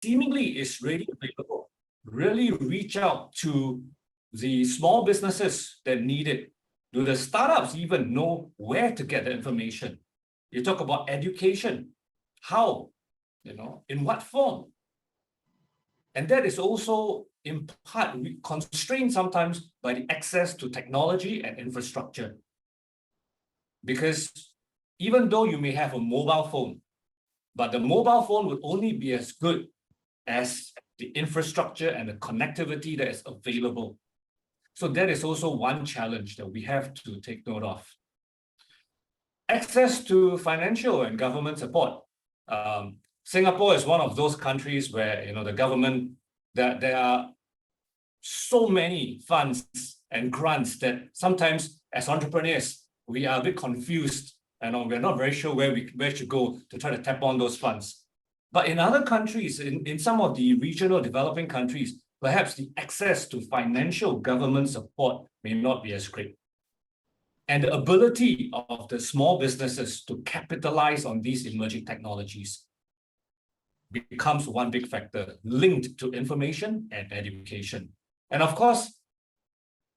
seemingly is really available. Really reach out to the small businesses that need it. Do the startups even know where to get the information? You talk about education. How? In what form? And that is also in part constrained sometimes by the access to technology and infrastructure. Because even though you may have a mobile phone, but the mobile phone would only be as good as the infrastructure and the connectivity that is available. So that is also one challenge that we have to take note of. Access to financial and government support. Singapore is one of those countries where the government, there are so many funds and grants that sometimes as entrepreneurs, we are a bit confused and we're not very sure where to go to try to tap on those funds. But in other countries, in some of the regional developing countries, perhaps the access to financial government support may not be as great. And the ability of the small businesses to capitalize on these emerging technologies becomes one big factor linked to information and education. And of course,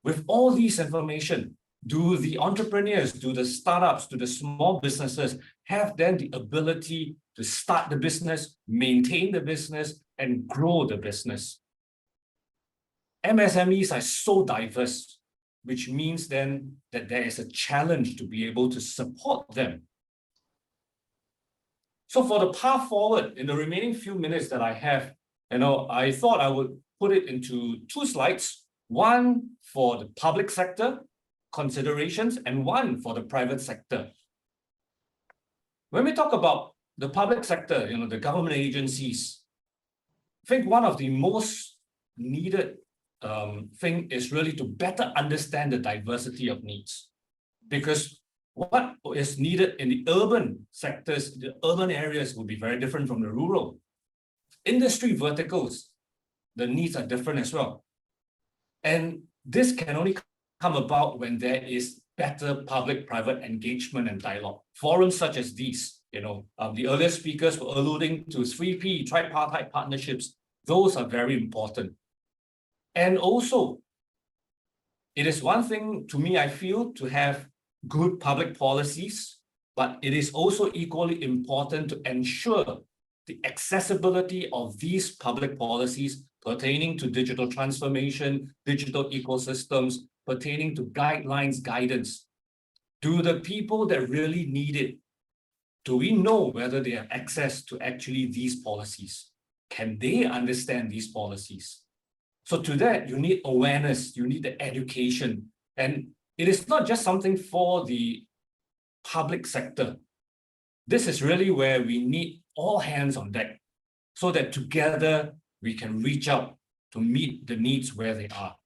with all these information, do the entrepreneurs, do the startups, do the small businesses have then the ability to start the business, maintain the business, and grow the business? MSMEs are so diverse, which means then that there is a challenge to be able to support them. So for the path forward, in the remaining few minutes that I have, I thought I would put it into two slides, one for the public sector considerations and one for the private sector. When we talk about the public sector, the government agencies, I think one of the most needed thing is really to better understand the diversity of needs. Because what is needed in the urban sectors, the urban areas will be very different from the rural. Industry verticals, the needs are different as well. And this can only come about when there is better public-private engagement and dialogue. Forums such as these, the earlier speakers were alluding to 3P, tripartite partnerships. Those are very important. And also, it is one thing to me, I feel, to have good public policies, but it is also equally important to ensure the accessibility of these public policies pertaining to digital transformation, digital ecosystems, pertaining to guidelines, guidance. Do the people that really need it, do we know whether they have access to actually these policies? Can they understand these policies? So to that, you need awareness, you need the education. And it is not just something for the public sector. This is really where we need all hands on deck so that together we can reach out to meet the needs where they are.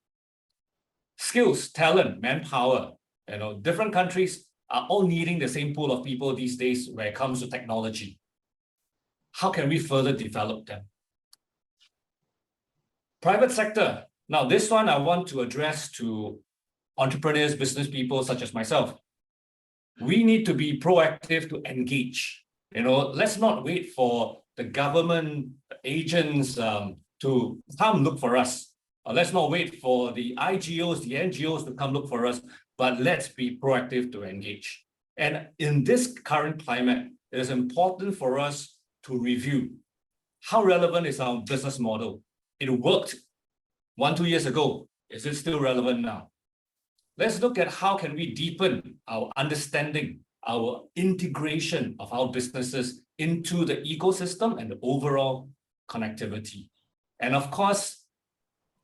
Skills, talent, manpower, different countries are all needing the same pool of people these days when it comes to technology. How can we further develop them? Private sector. Now, this one I want to address to entrepreneurs, business people such as myself. We need to be proactive to engage. Let's not wait for the government agents to come look for us. Let's not wait for the IGOs, the NGOs to come look for us, but let's be proactive to engage. And in this current climate, it is important for us to review how relevant is our business model. It worked 1-2 years ago. Is it still relevant now? Let's look at how can we deepen our understanding, our integration of our businesses into the ecosystem and the overall connectivity. And of course,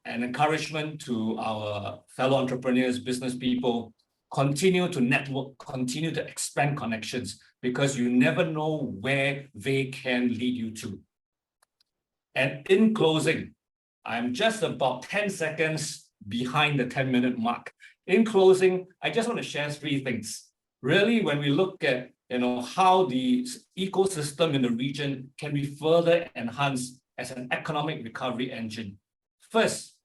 an encouragement to our fellow entrepreneurs, business people, continue to network, continue to expand connections, because you never know where they can lead you to. And in closing, I'm just about 10 seconds behind the 10-minute mark. In closing, I just want to share 3 things. Really, when we look at how the ecosystem in the region can be further enhanced as an economic recovery engine. First,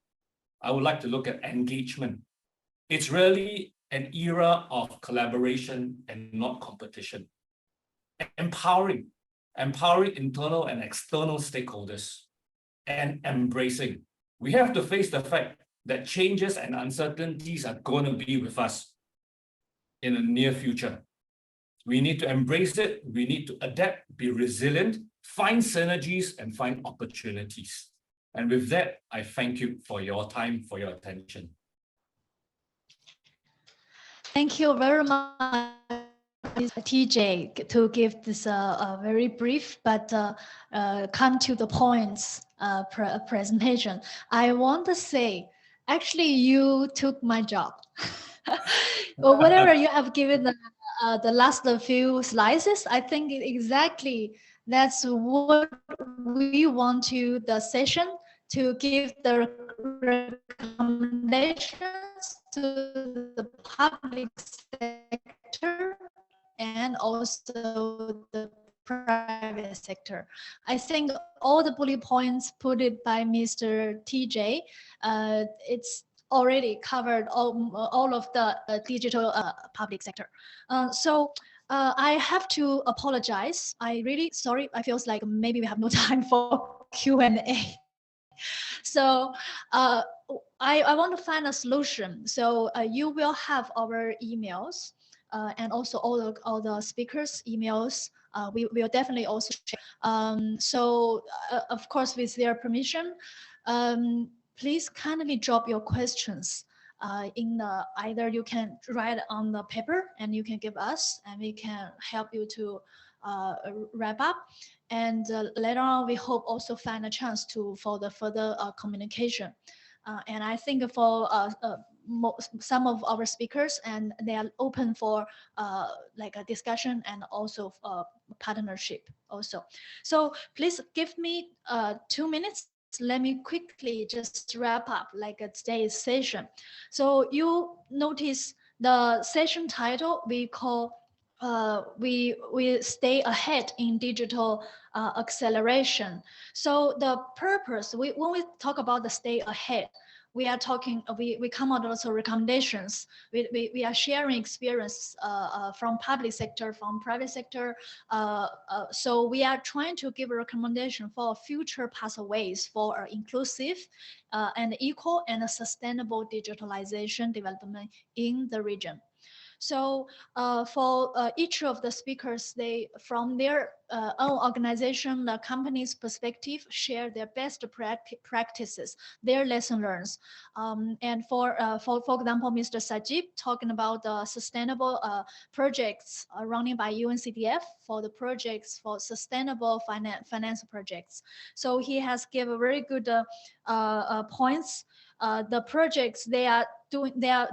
I would like to look at engagement. It's really an era of collaboration and not competition. Empowering internal and external stakeholders. and embracing. We have to face the fact that changes and uncertainties are going to be with us in the near future. We need to embrace it. We need to adapt, be resilient, find synergies, and find opportunities. And with that, I thank you for your time, for your attention. Thank you very much, TJ, to give this very brief but come to the points presentation. I want to say, actually, you took my job. Or whatever you have given the last few slices, I think exactly that's what we want to the session to give the recommendations to the public sector and also the private sector. I think all the bullet points put it by Mr. TJ, it's already covered all of the digital public sector. I have to apologize. I really sorry. I feels like maybe we have no time for Q&A. So I want to find a solution. So you will have our emails and also all the speakers' emails. We will definitely also share. Of course, with their permission, please kindly drop your questions in the, either you can write on the paper and you can give us and we can help you to wrap up. And later on, we hope also find a chance for the further communication. And I think for some of our speakers, and they are open for like a discussion and also partnership also. So please give me 2 minutes. Let me quickly just wrap up like today's session. So you notice the session title we call we stay ahead in digital acceleration. So the purpose, when we talk about the stay ahead, we are talking, we come out also recommendations. We are sharing experience from public sector, from private sector. So we are trying to give a recommendation for future pathways for inclusive and equal and sustainable digitalization development in the region. So for each of the speakers, they, from their own organization, the company's perspective, share their best practices, their lesson learns. And for example, Mr. Sajib talking about the sustainable projects running by UNCDF for the projects for sustainable finance projects. So he has given very good points. The projects they are doing, they are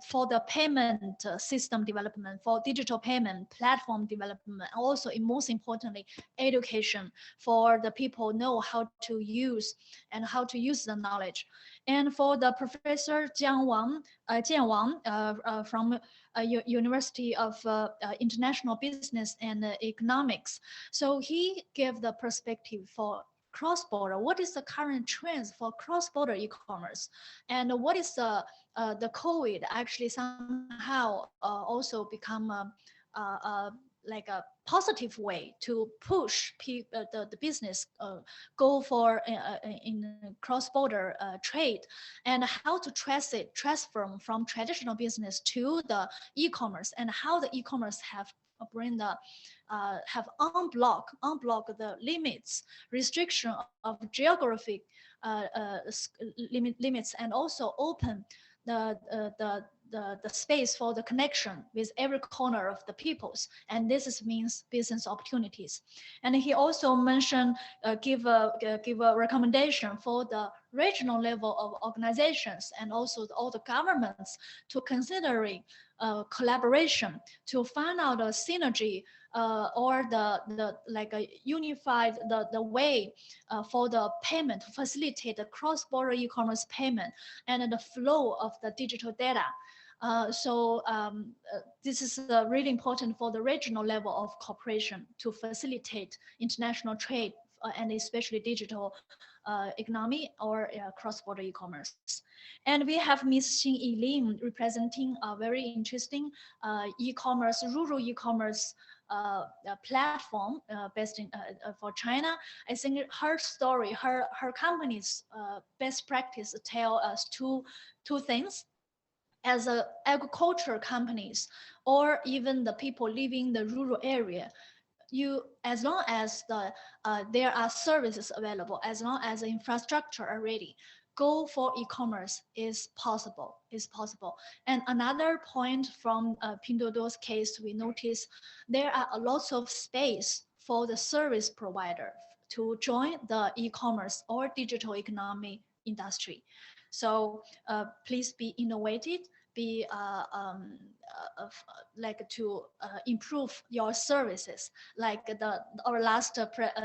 for the payment system development, for digital payment platform development, also most importantly education for the people know how to use and how to use the knowledge. And for the Professor Jian Wang from University of International Business and Economics, so he gave the perspective for cross-border. What is the current trends for cross-border e-commerce, and what is the COVID actually somehow also become like a positive way to push the business go for in cross-border trade, and how to transform from traditional business to the e-commerce, and how the e-commerce have bring the have unblock the limits, restriction of geographic limits, and also open the space for the connection with every corner of the peoples, and this means business opportunities. And he also mentioned give a recommendation for the regional level of organizations and also all the governments to considering collaboration to find out a synergy or the like a unified the way for the payment to facilitate the cross-border e-commerce payment and the flow of the digital data. This is really important for the regional level of cooperation to facilitate international trade and especially digital economy or cross-border e-commerce. And we have Ms. Xin Yiling representing a very interesting e-commerce, rural e-commerce platform based in for China. I think her story, her company's best practice tell us two things. As a agriculture companies or even the people living in the rural area, as long as there are services available, as long as the infrastructure are ready, go for e-commerce is possible. And another point from Pinduoduo's case, we notice there are a lots of space for the service provider to join the e-commerce or digital economy industry. So please be innovative, be like to improve your services, like our last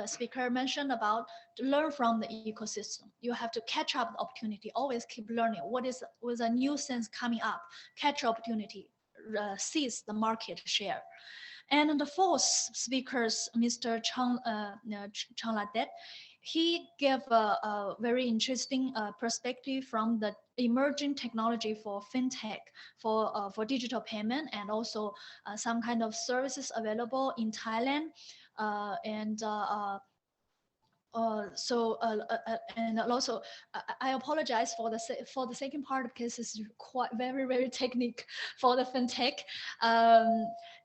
speaker mentioned about to learn from the ecosystem. You have to catch up the opportunity, always keep learning what is with a new sense coming up, catch opportunity, seize the market share. And the fourth speaker, Mr. Chonladet, he gave a very interesting perspective from the emerging technology for fintech, for digital payment, and also some kind of services available in Thailand, and and also I apologize for the second part because it's quite very technical for the fintech.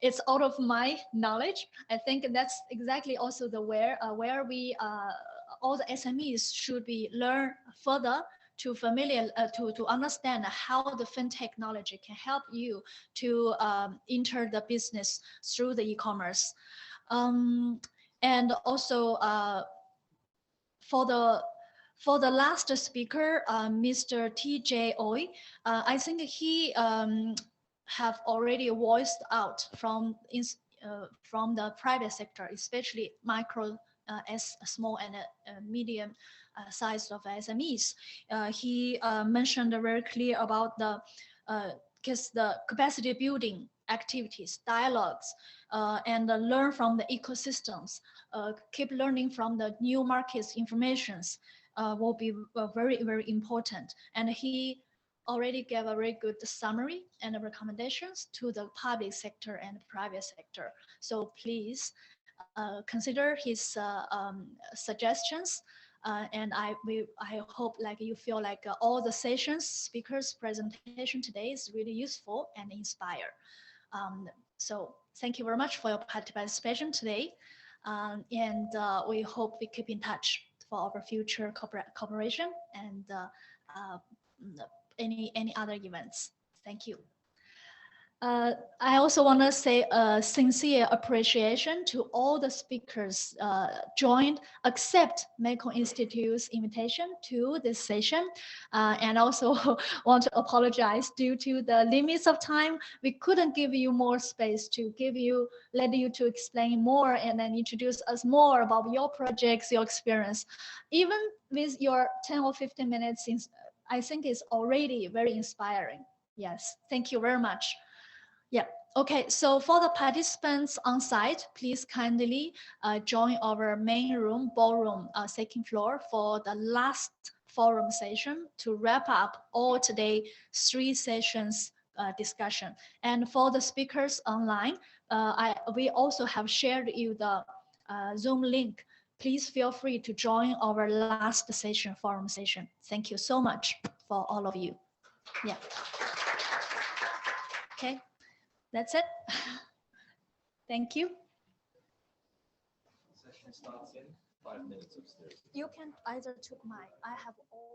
It's out of my knowledge. I think that's exactly also the where we all the SMEs should be learn further to to understand how the fintech technology can help you to enter the business through the e-commerce, and also. For the last speaker, Mr. TJ Oi, I think he have already voiced out from the private sector, especially micro, small and medium size of SMEs. He mentioned very clear about the capacity building activities, dialogues, and learn from the ecosystems. Keep learning from the new markets informations will be very important. And he already gave a very good summary and recommendations to the public sector and private sector. So please consider his suggestions. And I hope like you feel like all the sessions, speakers presentation today is really useful and inspire. So thank you very much for your participation today. And we hope we keep in touch for our future cooperation and any other events. Thank you. I also want to say a sincere appreciation to all the speakers accept Mekong Institute's invitation to this session, and also want to apologize due to the limits of time. We couldn't give you more space to let you to explain more and then introduce us more about your projects, your experience. Even with your 10 or 15 minutes, I think it's already very inspiring. Yes, thank you very much. Yeah. Okay. So for the participants on site, please kindly join our main room, ballroom, second floor for the last forum session to wrap up all today 3 sessions discussion. And for the speakers online, we also have shared you the Zoom link. Please feel free to join our last session, forum session. Thank you so much for all of you. Yeah. Okay. That's it. Thank you. Session starts in 5 minutes upstairs. You can either took I have all